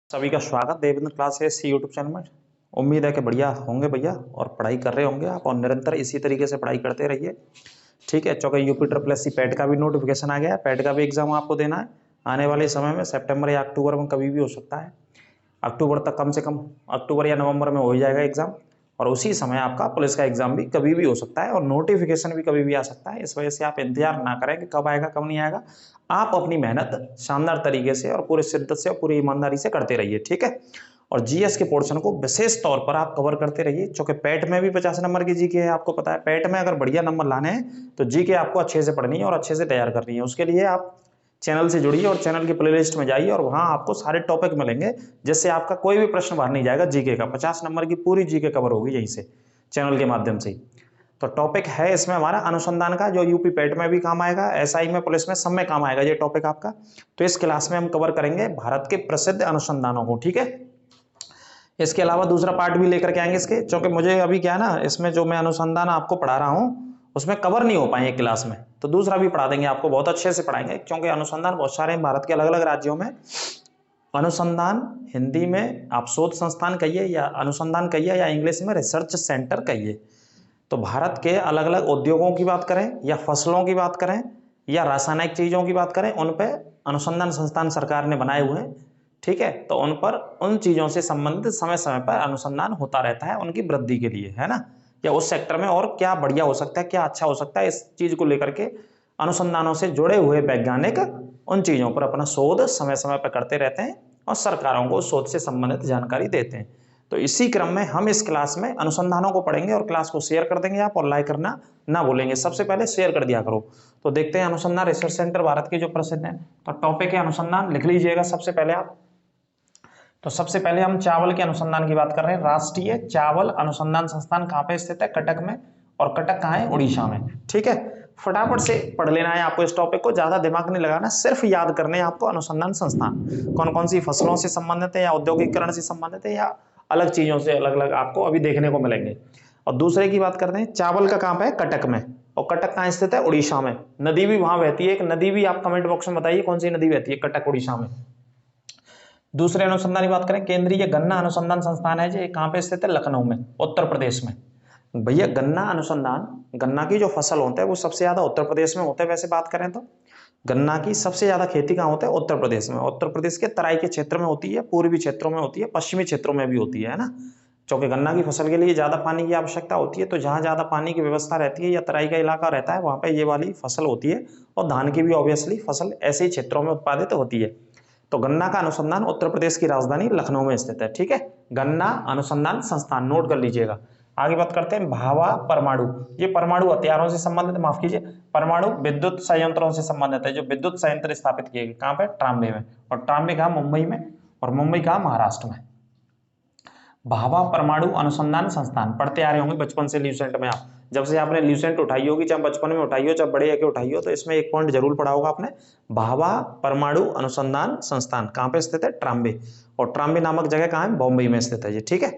सभी का स्वागत देवेंद्र क्लासेस यूट्यूब चैनल में। उम्मीद है कि बढ़िया होंगे भैया और पढ़ाई कर रहे होंगे आप और निरंतर इसी तरीके से पढ़ाई करते रहिए। ठीक है, चूँकि UP triple S C PET का भी नोटिफिकेशन आ गया है। पैट का भी एग्जाम आपको देना है आने वाले समय में, सितंबर या अक्टूबर में कभी भी हो सकता है। अक्टूबर तक कम से कम अक्टूबर या नवंबर में हो ही जाएगा एग्जाम, और उसी समय आपका पुलिस का एग्जाम भी कभी भी हो सकता है और नोटिफिकेशन भी कभी भी आ सकता है। इस वजह से आप इंतजार ना करें कि कब आएगा कब नहीं आएगा। आप अपनी मेहनत शानदार तरीके से और पूरे शिद्दत से और पूरी ईमानदारी से करते रहिए। ठीक है, और जीएस के पोर्शन को विशेष तौर पर आप कवर करते रहिए, क्योंकि पैट में भी 50 नंबर की जीके है। आपको पता है पैट में अगर बढ़िया नंबर लाने हैं तो जीके आपको अच्छे से पढ़नी है और अच्छे से तैयार करनी है। उसके लिए आप चैनल से जुड़िए और चैनल की प्लेलिस्ट में जाइए और वहां आपको सारे टॉपिक मिलेंगे, जिससे आपका कोई भी प्रश्न बाहर नहीं जाएगा। जीके का 50 नंबर की पूरी जीके कवर होगी यहीं से, चैनल के माध्यम से। तो टॉपिक है इसमें हमारा अनुसंधान का, जो यूपी पैट में भी काम आएगा, एसआई में, पुलिस में, सब में काम आएगा ये टॉपिक आपका। तो इस क्लास में हम कवर करेंगे भारत के प्रसिद्ध अनुसंधानों को। ठीक है, इसके अलावा दूसरा पार्ट भी लेकर के आएंगे इसके, क्योंकि मुझे अभी क्या है ना, इसमें जो मैं अनुसंधान आपको पढ़ा रहा हूँ उसमें कवर नहीं हो पाए क्लास में, तो दूसरा भी पढ़ा देंगे आपको, बहुत अच्छे से पढ़ाएंगे, क्योंकि अनुसंधान बहुत सारे हैं भारत के अलग अलग राज्यों में। अनुसंधान हिंदी में आप शोध संस्थान कहिए या अनुसंधान कहिए या इंग्लिश में रिसर्च सेंटर कहिए। तो भारत के अलग अलग उद्योगों की बात करें या फसलों की बात करें या रासायनिक चीज़ों की बात करें, उन पे अनुसंधान संस्थान सरकार ने बनाए हुए हैं। ठीक है, तो उन पर उन चीज़ों से संबंधित समय समय पर अनुसंधान होता रहता है उनकी वृद्धि के लिए, है ना, या उस सेक्टर में और क्या बढ़िया हो सकता है, क्या अच्छा हो सकता है, इस चीज़ को लेकर के अनुसंधानों से जुड़े हुए वैज्ञानिक उन चीज़ों पर अपना शोध समय समय पर करते रहते हैं और सरकारों को शोध से संबंधित जानकारी देते हैं। तो इसी क्रम में हम इस क्लास में अनुसंधानों को पढ़ेंगे और क्लास को शेयर कर देंगे आप, और लाइक करना ना भूलेंगे। सबसे पहले शेयर कर दिया करो। तो देखते हैं अनुसंधान रिसर्च सेंटर भारत के जो प्रसिद्ध हैं। तो टॉपिक है अनुसंधान, लिख लीजिएगा सबसे पहले आप। तो सबसे पहले हम चावल के अनुसंधान की बात कर रहे हैं। राष्ट्रीय चावल अनुसंधान संस्थान कहाँ पे स्थित है? कटक में। और कटक कहाँ है? उड़ीसा में। ठीक है, फटाफट से पढ़ लेना है आपको इस टॉपिक को, ज्यादा दिमाग नहीं लगाना, सिर्फ याद करने हैं आपको अनुसंधान संस्थान कौन कौन सी फसलों से संबंधित है या औद्योगिकरण से संबंधित है या अलग चीजों से अलग अलग आपको अभी देखने को मिलेंगे। और दूसरे की बात करते हैं, चावल का कहाँ पे है? कटक में। और कटक कहाँ स्थित है? उड़ीसा में। नदी भी वहां बहती है, एक नदी भी आप कमेंट बॉक्स में बताइए कौन सी नदी बहती है कटक उड़ीसा में। दूसरे अनुसंधान की बात करें, केंद्रीय गन्ना अनुसंधान संस्थान है, जो कहाँ पे स्थित है? लखनऊ में, उत्तर प्रदेश में। भैया गन्ना अनुसंधान, गन्ना की जो फसल होता है वो सबसे ज्यादा उत्तर प्रदेश में होता है। वैसे बात करें तो गन्ना की सबसे ज्यादा खेती कहाँ होता है? उत्तर प्रदेश में। उत्तर प्रदेश के तराई के क्षेत्र में होती है, पूर्वी क्षेत्रों में होती है, पश्चिमी क्षेत्रों में भी होती है ना, क्योंकि गन्ना की फसल के लिए ज्यादा पानी की आवश्यकता होती है। तो जहां ज्यादा पानी की व्यवस्था रहती है या तराई का इलाका रहता है, वहां पे ये वाली फसल होती है। और धान की भी ऑब्वियसली फसल ऐसे ही क्षेत्रों में उत्पादित होती है। तो गन्ना का अनुसंधान उत्तर प्रदेश की राजधानी लखनऊ में स्थित है। ठीक है, गन्ना अनुसंधान संस्थान नोट कर लीजिएगा। आगे बात करते हैं भाभा परमाणु। ये परमाणु हथियारों से संबंधित, माफ कीजिए, परमाणु विद्युत संयंत्रों से संबंधित है, जो विद्युत संयंत्र स्थापित किए गए कहां पे? ट्राम्बे में। और ट्राम्बे कहां? मुंबई में। और मुंबई कहां? महाराष्ट्र में। भाभा परमाणु अनुसंधान संस्थान पढ़ते आ रहे होंगे बचपन से ल्यूसेंट में आप, जब से आपने ल्यूसेंट उठाई होगी, चाहे बचपन में उठाई हो चाहे बड़े आके उठाई हो, तो इसमें एक पॉइंट जरूर पढ़ा होगा आपने। भाभा परमाणु अनुसंधान संस्थान कहाँ पे स्थित है? ट्राम्बे। और ट्राम्बे नामक जगह कहाँ है? बॉम्बे में स्थित है ये। ठीक है,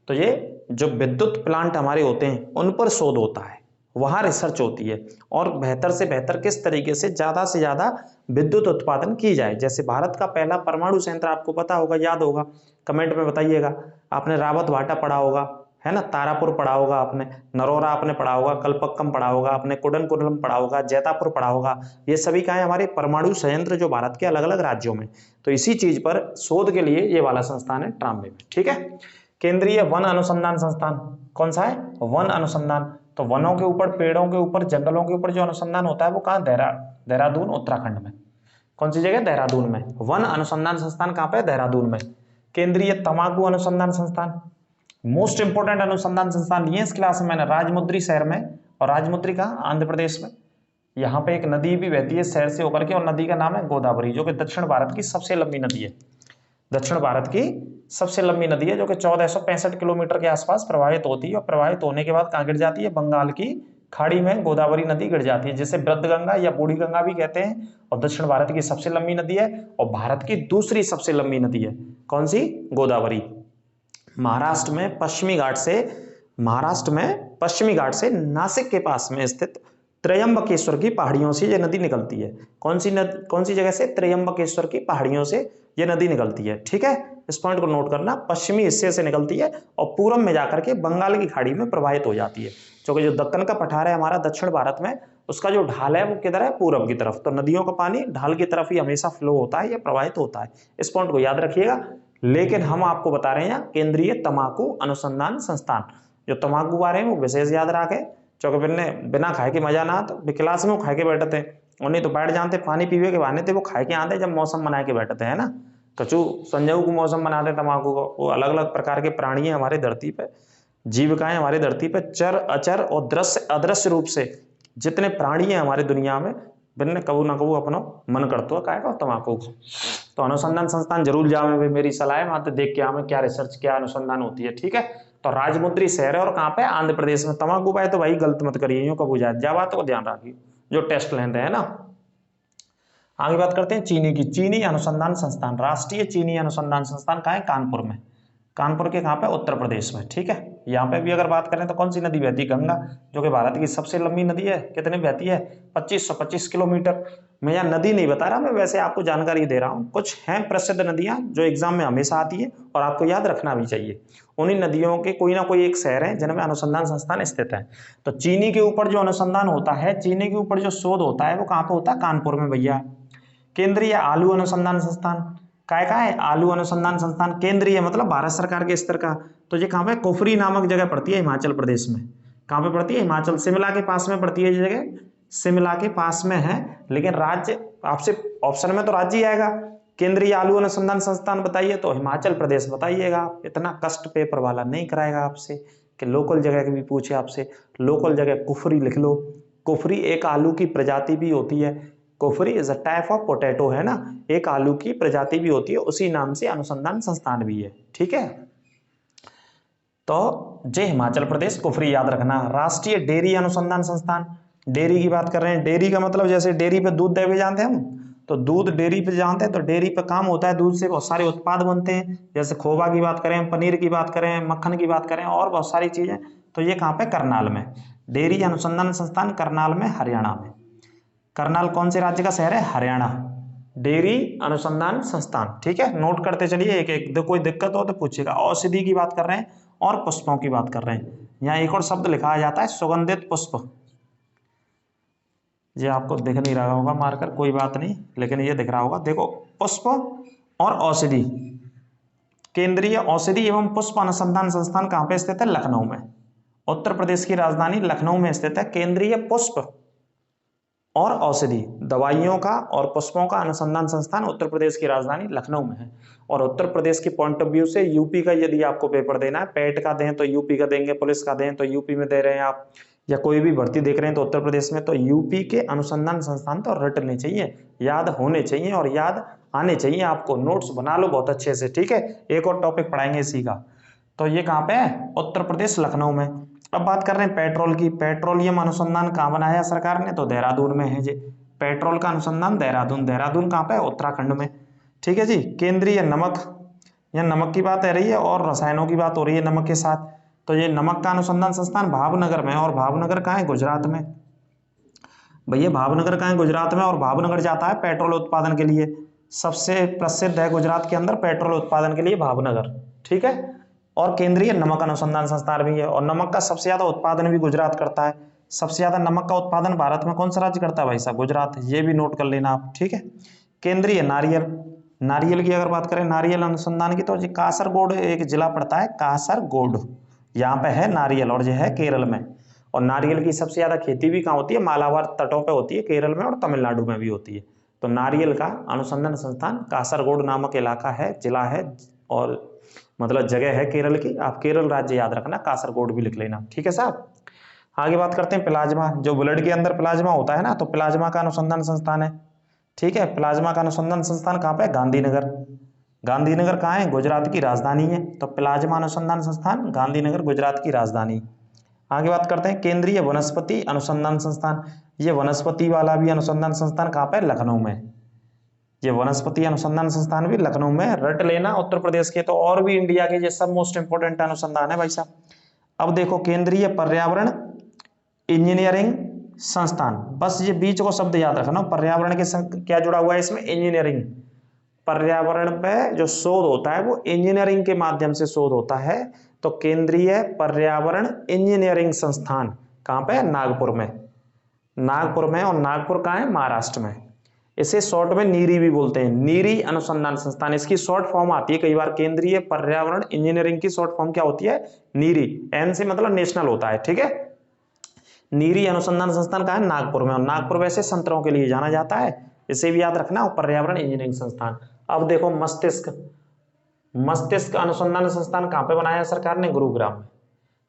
तो ये जो विद्युत प्लांट हमारे होते हैं उन पर शोध होता है, वहां रिसर्च होती है, और बेहतर से बेहतर किस तरीके से ज्यादा विद्युत उत्पादन की जाए। जैसे भारत का पहला परमाणु संयंत्र आपको पता होगा, याद होगा, कमेंट में बताइएगा। आपने रावत भाटा पढ़ा होगा, है ना, तारापुर पढ़ा होगा आपने, नरोरा आपने पढ़ा होगा, कल्पक्कम पढ़ा होगा आपने, कुडनकुलम पढ़ा होगा, जैतापुर पढ़ा होगा। ये सभी क्या है? हमारे परमाणु संयंत्र जो भारत के अलग अलग राज्यों में। तो इसी चीज पर शोध के लिए ये वाला संस्थान है ट्राम्बे में। ठीक है, केंद्रीय वन अनुसंधान संस्थान कौन सा है? वन अनुसंधान। तो वनों के ऊपर, पेड़ों के ऊपर, जंगलों के ऊपर जो अनुसंधान होता है वो कहाँ? देहरादून उत्तराखंड में। कौन सी जगह? देहरादून में। वन अनुसंधान संस्थान कहाँ पे? देहरादून में। केंद्रीय तंबाकू अनुसंधान संस्थान, मोस्ट इंपोर्टेंट अनुसंधान संस्थान लिए इस क्लास में मैंने, राजमुंद्री शहर में। और राजमुंद्री कहाँ? आंध्र प्रदेश में। यहाँ पे एक नदी भी बहती है शहर से होकर के, और नदी का नाम है गोदावरी, जो कि दक्षिण भारत की सबसे लंबी नदी है। दक्षिण भारत की सबसे लंबी नदी है, जो कि 1465 किलोमीटर के आसपास प्रवाहित होती है, और प्रवाहित होने के बाद कहाँ गिर जाती है? बंगाल की खाड़ी में गोदावरी नदी गिर जाती है, जिसे वृद्ध गंगा या बूढ़ी गंगा भी कहते हैं। और दक्षिण भारत की सबसे लंबी नदी है, और भारत की दूसरी सबसे लंबी नदी है। कौन सी? गोदावरी। महाराष्ट्र में पश्चिमी घाट से नासिक के पास में स्थित त्रयंबकेश्वर की पहाड़ियों से ये नदी निकलती है। कौन सी जगह से? त्रयंबकेश्वर की पहाड़ियों से ये नदी निकलती है। ठीक है, इस पॉइंट को नोट करना, पश्चिमी हिस्से से निकलती है और पूरब में जाकर के बंगाल की खाड़ी में प्रवाहित हो जाती है, क्योंकि जो दक्कन का पठार है हमारा दक्षिण भारत में, उसका जो ढाल है वो किधर है, पूरब की तरफ। तो नदियों का पानी ढाल की तरफ ही हमेशा फ्लो होता है या प्रवाहित होता है, इस पॉइंट को याद रखिएगा। लेकिन हम आपको बता रहे हैं यहाँ केंद्रीय तंबाकू अनुसंधान संस्थान, जो तंबाकू बारे में वो विशेष याद रखे, क्योंकि बिना खाए के मजा ना, तो क्लास में वो खाए के बैठते हैं, और नहीं तो बैठ जानते पानी पीवे के बहाने थे, वो खाए के आते जब मौसम बना के बैठते हैं ना। कचू संजू को मौसम बनाते तंबाकू को। वो अलग अलग प्रकार के प्राणी है हमारे धरती पे, जीविकाएं हमारी धरती पे, चर अचर और दृश्य अदृश्य रूप से जितने प्राणी है हमारी दुनिया में, बिन कबू ना कबू अपनो मन करतो है काय का तंबाकू को। तो अनुसंधान संस्थान जरूर जावे भाई, मेरी सलाह है, वहां तो देख के आवे क्या रिसर्च क्या अनुसंधान होती है, ठीक है। तो राजमुंद्री शहर है और कहाँ पे, आंध्र प्रदेश में। तंबाकू पाए तो भाई गलत मत करिए, यूं कबू जाए, जा बात को ध्यान रखिए जो टेस्ट लेते हैं ना। आगे बात करते हैं चीनी की। चीनी अनुसंधान संस्थान, राष्ट्रीय चीनी अनुसंधान संस्थान कहाँ है, कानपुर में। कानपुर के कहाँ पे, उत्तर प्रदेश में, ठीक है। यहाँ पे भी अगर बात करें तो कौन सी नदी बहती है, गंगा, जो कि भारत की सबसे लंबी नदी है। कितने बहती है, 2525 किलोमीटर। मैं यहाँ नदी नहीं बता रहा, मैं वैसे आपको जानकारी दे रहा हूँ। कुछ हैं प्रसिद्ध नदियाँ जो एग्जाम में हमेशा आती है और आपको याद रखना भी चाहिए। उन्हीं नदियों के कोई ना कोई एक शहर है जिनमें अनुसंधान संस्थान स्थित है। तो चीनी के ऊपर जो अनुसंधान होता है, चीनी के ऊपर जो शोध होता है, वो कहाँ पे होता है, कानपुर में भैया। केंद्रीय आलू अनुसंधान संस्थान काय का है, आलू अनुसंधान संस्थान केंद्रीय मतलब भारत सरकार के स्तर का। तो ये कहाँ पे, कुफरी नामक जगह पड़ती है हिमाचल प्रदेश में। कहाँ पे पड़ती है, हिमाचल, शिमला के पास में पड़ती है ये जगह, शिमला के पास में है। लेकिन राज्य आपसे ऑप्शन में तो राज्य ही आएगा। केंद्रीय आलू अनुसंधान संस्थान बताइए तो हिमाचल प्रदेश बताइएगा। इतना कष्ट पेपर वाला नहीं कराएगा आपसे कि लोकल जगह की भी पूछे आपसे। लोकल जगह कुफरी लिख लो। कुफरी एक आलू की प्रजाति भी होती है। Kufri is a type of potato, है ना, एक आलू की प्रजाति भी होती है, उसी नाम से अनुसंधान संस्थान भी है, ठीक है। तो जय हिमाचल प्रदेश, कुफरी याद रखना। राष्ट्रीय डेयरी अनुसंधान संस्थान, डेयरी की बात कर रहे हैं। डेयरी का मतलब जैसे डेयरी पे दूध देवे जानते हैं हम, तो दूध डेयरी पे जानते हैं, तो डेयरी पे काम होता है, दूध से बहुत सारे उत्पाद बनते हैं, जैसे खोवा की बात करें, पनीर की बात करें, मक्खन की बात करें और बहुत सारी चीजें। तो ये कहाँ पे, करनाल में। डेयरी अनुसंधान संस्थान करनाल में, हरियाणा में। करनाल कौन से राज्य का शहर है, हरियाणा। डेयरी अनुसंधान संस्थान, ठीक है, नोट करते चलिए एक एक, कोई दिक्कत हो तो पूछिएगा। औषधि की बात कर रहे हैं और पुष्पों की बात कर रहे हैं। यहाँ एक और शब्द लिखा जाता है सुगंधित पुष्प, ये आपको दिख नहीं रहा होगा मारकर, कोई बात नहीं, लेकिन ये दिख रहा होगा, देखो, पुष्प और औषधि। केंद्रीय औषधि एवं पुष्प अनुसंधान संस्थान कहाँ पे स्थित है, लखनऊ में। उत्तर प्रदेश की राजधानी लखनऊ में स्थित है केंद्रीय पुष्प और औषधि, दवाइयों का और पुष्पों का अनुसंधान संस्थान उत्तर प्रदेश की राजधानी लखनऊ में है। और उत्तर प्रदेश के पॉइंट ऑफ व्यू से यूपी का यदि आपको पेपर देना है, पैट का दें तो यूपी का देंगे, पुलिस का दें तो यूपी में दे रहे हैं आप, या कोई भी भर्ती देख रहे हैं तो उत्तर प्रदेश में, तो यूपी के अनुसंधान संस्थान तो रटने चाहिए, याद होने चाहिए और याद आने चाहिए आपको। नोट्स बना लो बहुत अच्छे से, ठीक है। एक और टॉपिक पढ़ाएंगे इसी का। तो ये कहाँ पे है, उत्तर प्रदेश लखनऊ में। अब बात कर रहे हैं पेट्रोल की। पेट्रोलियम अनुसंधान कहाँ बनाया सरकार ने, तो देहरादून में है जी। पेट्रोल का अनुसंधान देहरादून, देहरादून कहाँ पे, उत्तराखंड में, ठीक है जी। केंद्रीय नमक, यह नमक की बात आ रही है और रसायनों की बात हो रही है नमक के साथ। तो ये नमक का अनुसंधान संस्थान भावनगर में, और भावनगर कहाँ है, गुजरात में। भैया भावनगर कहाँ है, गुजरात में, और भावनगर जाता है पेट्रोल उत्पादन के लिए। सबसे प्रसिद्ध है गुजरात के अंदर पेट्रोल उत्पादन के लिए भावनगर, ठीक है। और केंद्रीय नमक अनुसंधान संस्थान भी है, और नमक का सबसे ज्यादा उत्पादन भी गुजरात करता है। सबसे ज्यादा नमक का उत्पादन भारत में कौन सा राज्य करता है भाई साहब, गुजरात। ये भी नोट कर लेना आप, ठीक है। केंद्रीय नारियल, नारियल की अगर बात करें, नारियल अनुसंधान की, तो ये कासरगोड एक जिला पड़ता है, कासरगोड, यहाँ पे है नारियल, और यह है केरल में। और नारियल की सबसे ज्यादा खेती भी कहाँ होती है, मालाबार तटों पे होती है, केरल में और तमिलनाडु में भी होती है। तो नारियल का अनुसंधान संस्थान कासरगोड नामक इलाका है, जिला है, और मतलब जगह है केरल की। आप केरल राज्य याद रखना, कासरगोड भी लिख लेना, ठीक है साहब। आगे बात करते हैं प्लाज्मा, जो ब्लड के अंदर प्लाज्मा होता है ना, तो प्लाज्मा का अनुसंधान संस्थान है, ठीक है। प्लाज्मा का अनुसंधान संस्थान कहाँ पे, गांधीनगर। गांधीनगर कहाँ है, गुजरात की राजधानी है। तो प्लाज्मा अनुसंधान संस्थान गांधीनगर, गुजरात की राजधानी। आगे बात करते हैं केंद्रीय वनस्पति अनुसंधान संस्थान। ये वनस्पति वाला भी अनुसंधान संस्थान कहाँ पे, लखनऊ में। ये वनस्पति अनुसंधान संस्थान भी लखनऊ में, रट लेना उत्तर प्रदेश के। तो और भी इंडिया के ये सब मोस्ट इंपोर्टेंट अनुसंधान है भाई साहब। अब देखो, केंद्रीय पर्यावरण इंजीनियरिंग संस्थान, बस ये बीच को शब्द याद रखना, पर्यावरण के संग क्या जुड़ा हुआ है इसमें, इंजीनियरिंग। पर्यावरण पे जो शोध होता है वो इंजीनियरिंग के माध्यम से शोध होता है। तो केंद्रीय पर्यावरण इंजीनियरिंग संस्थान कहाँ पे? नागपुर में। नागपुर में, और नागपुर कहाँ है? महाराष्ट्र में। इसे शॉर्ट में नीरी भी बोलते हैं, नीरी अनुसंधान संस्थान, इसकी शॉर्ट फॉर्म आती है कई बार। केंद्रीय पर्यावरण इंजीनियरिंग की शॉर्ट फॉर्म क्या होती है? नीरी। एन से मतलब नेशनल होता है, ठीक है। नीरी अनुसंधान संस्थान कहाँ है? नागपुर में। और नागपुर वैसे संतरों के लिए जाना जाता है, इसे भी याद रखना। और पर्यावरण इंजीनियरिंग संस्थान। अब देखो मस्तिष्क, मस्तिष्क अनुसंधान संस्थान कहाँ पे बनाया है सरकार ने? गुरुग्राम में।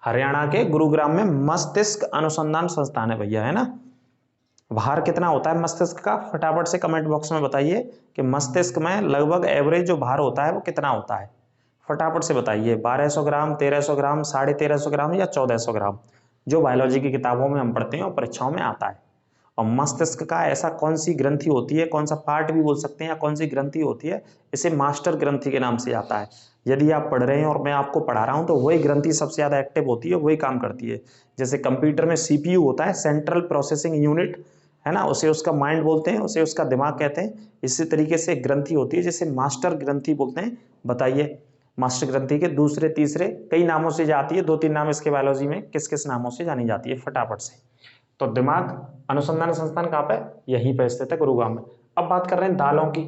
हरियाणा के गुरुग्राम में मस्तिष्क अनुसंधान संस्थान है भैया, है ना। भार कितना होता है मस्तिष्क का? फटाफट से कमेंट बॉक्स में बताइए कि मस्तिष्क में लगभग एवरेज जो भार होता है वो कितना होता है। फटाफट से बताइए। 1200 ग्राम, 1300 ग्राम, 1350 ग्राम या 1400 ग्राम, जो बायोलॉजी की किताबों में हम पढ़ते हैं और परीक्षाओं में आता है। और मस्तिष्क का ऐसा कौन सी ग्रंथि होती है, कौन सा पार्ट भी बोल सकते हैं, या कौन सी ग्रंथि होती है, इसे मास्टर ग्रंथि के नाम से आता है। यदि आप पढ़ रहे हैं और मैं आपको पढ़ा रहा हूं तो वही ग्रंथि सबसे ज्यादा एक्टिव होती है, वही काम करती है। जैसे कंप्यूटर में सीपीयू होता है, सेंट्रल प्रोसेसिंग यूनिट, है ना, उसे उसका माइंड बोलते हैं, उसे उसका दिमाग कहते हैं। इसी तरीके से ग्रंथि होती है जिसे मास्टर ग्रंथि बोलते हैं। बताइए मास्टर ग्रंथि के दूसरे तीसरे कई नामों से जाती है, 2-3 नाम इसके बायोलॉजी में किस किस नामों से जानी जाती है, फटाफट से। तो दिमाग अनुसंधान संस्थान कहाँ पे? यहीं पे स्थित है, गुरुग्राम में। अब बात कर रहे हैं दालों की।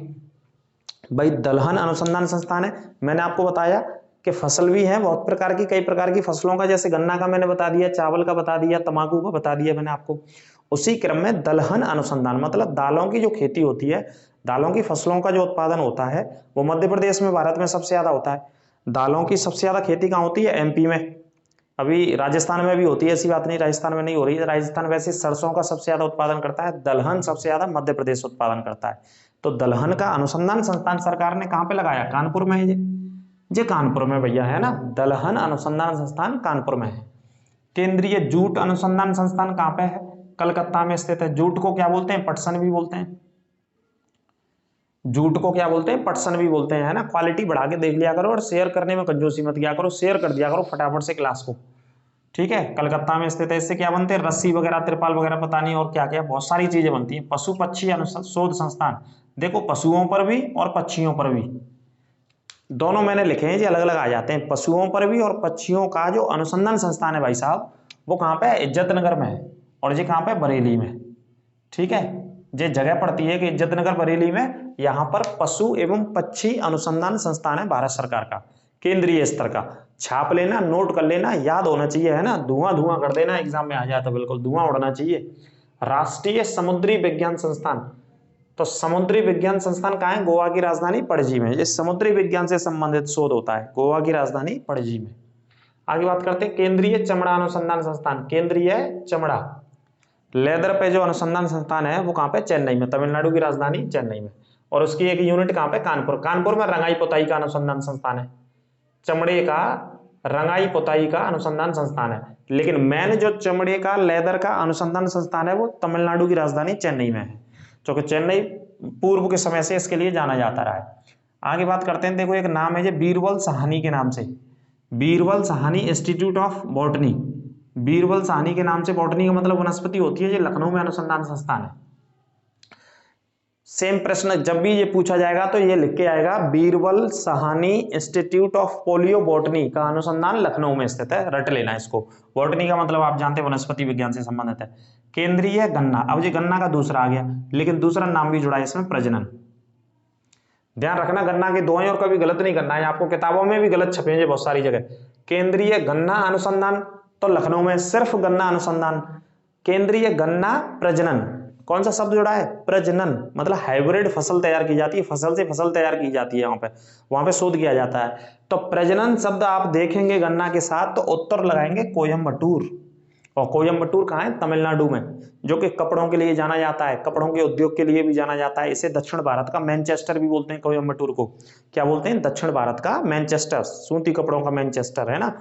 भाई दलहन अनुसंधान संस्थान है। मैंने आपको बताया कि फसल भी है बहुत प्रकार की, कई प्रकार की फसलों का, जैसे गन्ना का मैंने बता दिया, चावल का बता दिया, तंबाकू का बता दिया मैंने आपको। उसी क्रम में दलहन अनुसंधान मतलब दालों की जो खेती होती है, दालों की फसलों का जो उत्पादन होता है वो मध्य प्रदेश में, भारत में सबसे ज्यादा होता है। दालों की सबसे ज्यादा खेती कहाँ होती है? एमपी में। अभी राजस्थान में भी होती है, ऐसी बात नहीं राजस्थान में नहीं हो रही है। राजस्थान वैसे सरसों का सबसे ज्यादा उत्पादन करता है, दलहन सबसे ज्यादा मध्य प्रदेश उत्पादन करता है। तो दलहन का अनुसंधान संस्थान सरकार ने कहाँ पे लगाया? कानपुर में है ये कानपुर में भैया, है ना। दलहन अनुसंधान संस्थान कानपुर में है। केंद्रीय जूट अनुसंधान संस्थान कहाँ पे है? कलकत्ता में स्थित है। जूट को क्या बोलते हैं? पटसन भी बोलते हैं। जूट को क्या बोलते हैं? पटसन भी बोलते हैं, है ना। क्वालिटी बढ़ा के देख लिया करो और शेयर करने में कंजूसी मत किया करो, शेयर कर दिया करो फटाफट से क्लास को, ठीक है। कलकत्ता में स्थित है। इससे क्या बनते हैं? रस्सी वगैरह, तिरपाल वगैरह, पता नहीं और क्या क्या, बहुत सारी चीजें बनती हैं। पशु पक्षी शोध संस्थान, देखो पशुओं पर भी और पक्षियों पर भी, दोनों मैंने लिखे हैं जी, अलग अलग आ जाते हैं। पशुओं पर भी और पक्षियों का जो अनुसंधान संस्थान है भाई साहब, वो कहाँ पे है? इज्जतनगर में है। और ये कहाँ पे? बरेली में, ठीक है। ये जगह पड़ती है कि इज्जतनगर बरेली में। यहाँ पर पशु एवं पक्षी अनुसंधान संस्थान है भारत सरकार का, केंद्रीय स्तर का। छाप लेना, नोट कर लेना, याद होना चाहिए, है ना। धुआं धुआं कर देना, एग्जाम में आ जाता, बिल्कुल धुआं उड़ना चाहिए। राष्ट्रीय समुद्री विज्ञान संस्थान, तो समुद्री विज्ञान संस्थान कहाँ है? गोवा की राजधानी पणजी में। ये समुद्री विज्ञान से संबंधित शोध होता है, गोवा की राजधानी पणजी में। आगे बात करते हैं केंद्रीय चमड़ा अनुसंधान संस्थान। केंद्रीय चमड़ा, लेदर पे जो अनुसंधान संस्थान है वो कहाँ पे? चेन्नई में, तमिलनाडु की राजधानी चेन्नई में। और उसकी एक यूनिट कहाँ पे? कानपुर। कानपुर में रंगाई पुताई का अनुसंधान संस्थान है, चमड़े का रंगाई पुताई का अनुसंधान संस्थान है। लेकिन मेन जो चमड़े का, लेदर का अनुसंधान संस्थान है वो तमिलनाडु की राजधानी चेन्नई में है, क्योंकि चेन्नई पूर्व के समय से इसके लिए जाना जाता रहा है। आगे बात करते हैं, देखो एक नाम है जो बीरबल साहनी के नाम से, Birbal Sahni institute of botany. Birbal Sahni के नाम से, बॉटनी का मतलब वनस्पति होती है, ये लखनऊ में अनुसंधान संस्थान है। सेम प्रश्न जब भी ये पूछा जाएगा तो ये लिख के आएगा, Birbal Sahni institute of polio botany का अनुसंधान लखनऊ में स्थित है, रट लेना इसको। बॉटनी का मतलब आप जानते हैं वनस्पति विज्ञान से संबंधित है। केंद्रीय गन्ना, अब ये गन्ना का दूसरा आ गया, लेकिन दूसरा नाम भी जुड़ा है इसमें, प्रजनन। ध्यान रखना, गन्ना के दो हैं और कभी गलत नहीं करना है, आपको किताबों में भी गलत छपे हैं बहुत सारी जगह। केंद्रीय गन्ना अनुसंधान तो लखनऊ में सिर्फ गन्ना अनुसंधान। केंद्रीय गन्ना प्रजनन, कौन सा शब्द जुड़ा है? प्रजनन, मतलब हाइब्रिड फसल तैयार की जाती है, फसल से फसल तैयार की जाती है, वहां पे शोध किया जाता है। तो प्रजनन शब्द आप देखेंगे गन्ना के साथ तो उत्तर लगाएंगे कोयम्बटूर। और कोयम्बटूर कहाँ है? तमिलनाडु में, जो कि कपड़ों के लिए जाना जाता है, कपड़ों के उद्योग के लिए भी जाना जाता है। इसे दक्षिण भारत का मैनचेस्टर भी बोलते हैं। कोयम्बटूर को क्या बोलते हैं? दक्षिण भारत का मैनचेस्टर, सूती कपड़ों का मैनचेस्टर, है ना।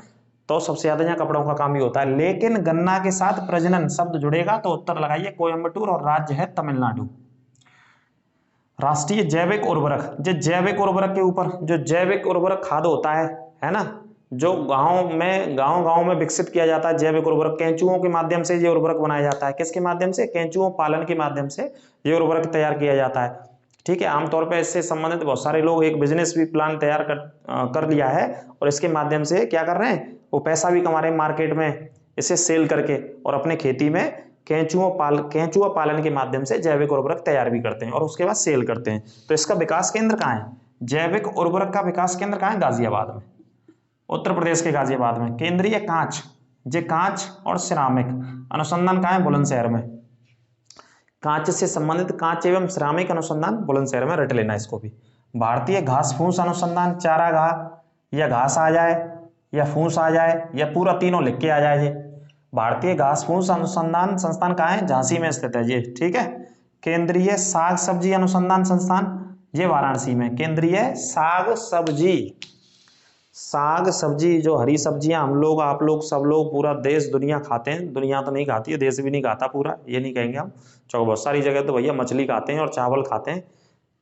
तो सबसे ज्यादा यहाँ कपड़ों का काम भी होता है। लेकिन गन्ना के साथ प्रजनन शब्द जुड़ेगा तो उत्तर लगाइए कोयम्बटूर, और राज्य है तमिलनाडु। राष्ट्रीय जैविक उर्वरक, जो जैविक उर्वरक के ऊपर, जो जैविक उर्वरक खाद होता है ना, जो गांव में विकसित किया जाता है जैविक उर्वरक, केंचुओं के माध्यम से ये उर्वरक बनाया जाता है। किसके माध्यम से? केंचुओं पालन के माध्यम से ये उर्वरक तैयार किया जाता है, ठीक है। आमतौर पे इससे संबंधित बहुत सारे लोग एक बिजनेस भी प्लान तैयार कर लिया है और इसके माध्यम से क्या कर रहे हैं, वो पैसा भी कमा रहे हैं मार्केट में इसे सेल करके, और अपने खेती में केंचुआ पालन के माध्यम से जैविक उर्वरक तैयार भी करते हैं और उसके बाद सेल करते हैं। तो इसका विकास केंद्र कहाँ है, जैविक उर्वरक का विकास केंद्र कहाँ है, गाजियाबाद में, उत्तर प्रदेश के गाजियाबाद में। केंद्रीय कांच, जे कांच और सिरामिक अनुसंधान कहाँ है, बुलंदशहर में। कांच से संबंधित कांच एवं सिरामिक अनुसंधान बुलंदशहर में, रट लेना इसको भी। भारतीय घास फूस अनुसंधान, चारागाह या घास आ जाए या फूस आ जाए या पूरा तीनों लिख के आ जाए ये। भारतीय घास फूस अनुसंधान संस्थान कहाँ है, झांसी में स्थित है ये, ठीक है। केंद्रीय साग सब्जी अनुसंधान संस्थान, ये वाराणसी में। केंद्रीय साग सब्जी जो हरी सब्जियां हम लोग, आप लोग, सब लोग, पूरा देश दुनिया खाते हैं। दुनिया तो नहीं खाती है, देश भी नहीं खाता पूरा, ये नहीं कहेंगे हम, चलो बहुत सारी जगह तो भैया मछली खाते हैं और चावल खाते हैं।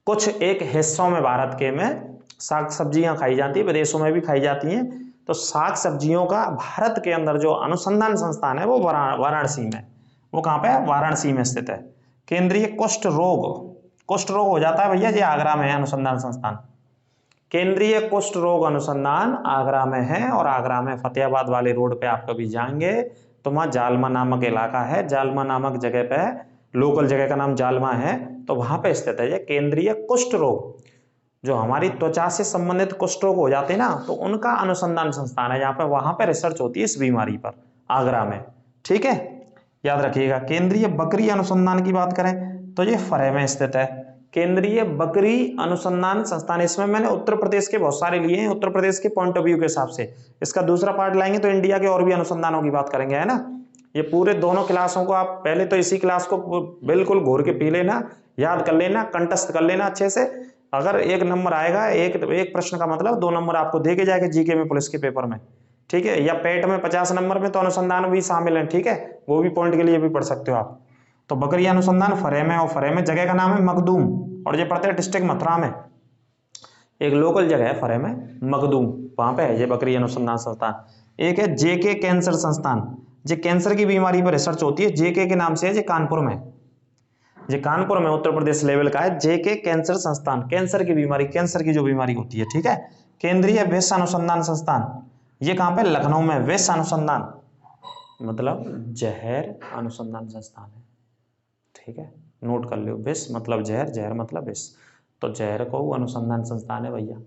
कुछ एक हिस्सों में भारत के में साग सब्जियां खाई जाती है, विदेशों में भी खाई जाती हैं। तो साग सब्जियों का भारत के अंदर जो अनुसंधान संस्थान है वो वाराणसी में, वो कहाँ पे है, वाराणसी में स्थित है। केंद्रीय कुष्ठ रोग हो जाता है भैया, ये आगरा में है अनुसंधान संस्थान। केंद्रीय कुष्ठ रोग अनुसंधान आगरा में है, और आगरा में फतेहाबाद वाले रोड पे आप कभी जाएंगे तो वहां जालमा नामक इलाका है, जालमा नामक जगह पे, लोकल जगह का नाम जालमा है, तो वहां पे स्थित है ये केंद्रीय कुष्ठ रोग। जो हमारी त्वचा से संबंधित कुष्ठ रोग हो जाते हैं ना, तो उनका अनुसंधान संस्थान है, जहाँ पे वहां पे रिसर्च होती है इस बीमारी पर, आगरा में, ठीक है, याद रखिएगा। केंद्रीय बकरी अनुसंधान की बात करें तो ये फरे में स्थित है, केंद्रीय बकरी अनुसंधान संस्थान। इसमें मैंने उत्तर प्रदेश के बहुत सारे लिए हैं, उत्तर प्रदेश के पॉइंट ऑफ व्यू के हिसाब से। इसका दूसरा पार्ट लाएंगे तो इंडिया के और भी अनुसंधानों की बात करेंगे, है ना। ये पूरे दोनों क्लासों को आप पहले तो इसी क्लास को बिल्कुल घोर के पी लेना, याद कर लेना, कंठस्थ कर लेना अच्छे से। अगर 1 नंबर आएगा, एक प्रश्न का मतलब 2 नंबर आपको दे के जाएगा जीके में, पुलिस के पेपर में, ठीक है। या पेट में 50 नंबर में तो अनुसंधान भी शामिल है, ठीक है, वो भी पॉइंट के लिए भी पढ़ सकते हो आप। तो बकरी अनुसंधान फरे में, और फरे में जगह का नाम है मखदूम, और ये पड़ते हैं डिस्ट्रिक्ट मथुरा में। एक लोकल जगह है फरे में, मखदूम, वहां पे है ये बकरी अनुसंधान संस्थान। एक है जेके कैंसर संस्थान, ये कैंसर की बीमारी पर रिसर्च होती है, जेके के नाम से है, ये कानपुर में, ये कानपुर में उत्तर प्रदेश लेवल का है, जेके कैंसर संस्थान, कैंसर की बीमारी, कैंसर की जो बीमारी होती है, ठीक है। केंद्रीय विष अनुसंधान संस्थान, ये कहां पे, लखनऊ में। विष अनुसंधान मतलब जहर अनुसंधान संस्थान है, ठीक है, नोट कर लो। विष मतलब जहर, जहर मतलब विष, तो जहर को अनुसंधान संस्थान है भैया।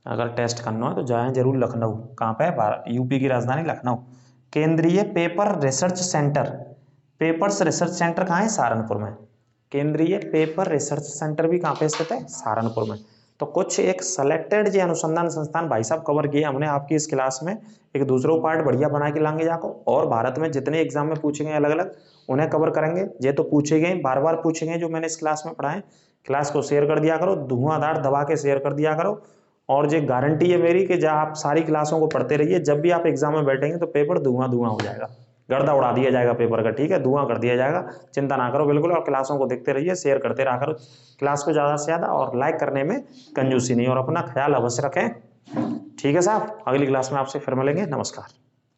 अगर टेस्ट करना हो तो जाएं जरूर लखनऊ। कहाँ पे, यूपी की राजधानी लखनऊ। केंद्रीय paper research centre, papers research centre कहाँ है, सहारनपुर में। केंद्रीय पेपर रिसर्च सेंटर भी कहाँ पे स्थित है, सहारनपुर में। तो कुछ एक सेलेक्टेड जो अनुसंधान संस्थान भाई साहब कवर किए हमने आपकी इस क्लास में। एक दूसरा पार्ट बढ़िया बना के लाएंगे जाको, और भारत में जितने एग्जाम में पूछे गए अलग अलग उन्हें कवर करेंगे। ये तो पूछे गए, बार बार पूछे गए जो मैंने इस क्लास में पढ़ाए। क्लास को शेयर कर दिया करो, धुआंधार दबा के शेयर कर दिया करो। और ये गारंटी है मेरी कि जब आप सारी क्लासों को पढ़ते रहिए, जब भी आप एग्जाम में बैठेंगे तो पेपर धुआं हो जाएगा, गर्दा उड़ा दिया जाएगा पेपर का, ठीक है, धुआं कर दिया जाएगा। चिंता ना करो बिल्कुल, और क्लासों को देखते रहिए, शेयर करते रहा करो क्लास को ज़्यादा से ज़्यादा, और लाइक करने में कंजूसी नहीं, और अपना ख्याल अवश्य रखें, ठीक है साहब। अगली क्लास में आपसे फिर मिलेंगे, नमस्कार।